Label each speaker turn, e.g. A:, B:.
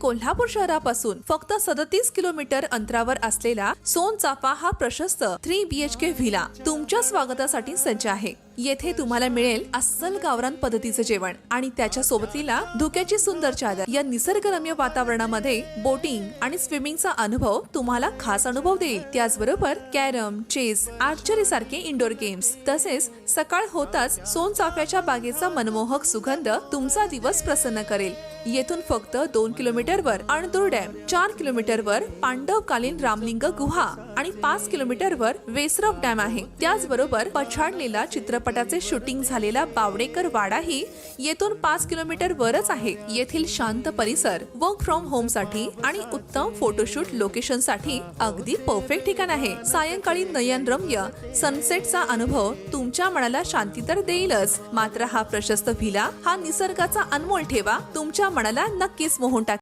A: कोल्हापूर शहरापासून फक्त 37 किलोमीटर अंतरावर असलेला सोनचाफा हा प्रशस्त 3 BHK व्हिला तुमच्या स्वागतासाठी सज्ज आहे। येथे तुम्हाला मिळेल अस्सल गावरान पद्धतीचे जेवण आणि त्याच्या सोबतीला धुक्याची सुंदर चादर। या निसर्गरम्य वातावरणामध्ये बोटिंग आणि स्विमिंगचा अनुभव तुम्हाला खास अनुभव देईल। त्याचबरोबर कॅरम, चेस, आर्चरी सारखे इंडोर गेम्स तसेच सकाळ होताच सोनचाफ्याच्या बागेचा मनमोहक सुगंध तुमचा दिवस प्रसन्न करेल। येथून फक्त 2 किलोमीटरवर अणदूर डॅम, 4 किलोमीटरवर पांडवकालीन रामलिंग गुहा आणि 5 किलोमीटरवर वेसरफ डॅम आहे। त्याचबरोबर पछाडलेला चित्रपटाचे शूटिंग झालेला बावडेकर वाडाही येथून 5 किलोमीटर वरच आहे। येथील शांत परिसर वर्क फ्रॉम होम साठी आणि उत्तम फोटोशूट लोकेशन साठी अगदी परफेक्ट ठिकाण आहे। सायंकाळी नयनरम्य सनसेटचा अनुभव तुमच्या मनाला शांती तर देईलच, मात्र हा प्रशस्त व्हिला हा निसर्गाचा अनमोल ठेवा तुमच्या मनाला नक्कीच मोहून टाकेल।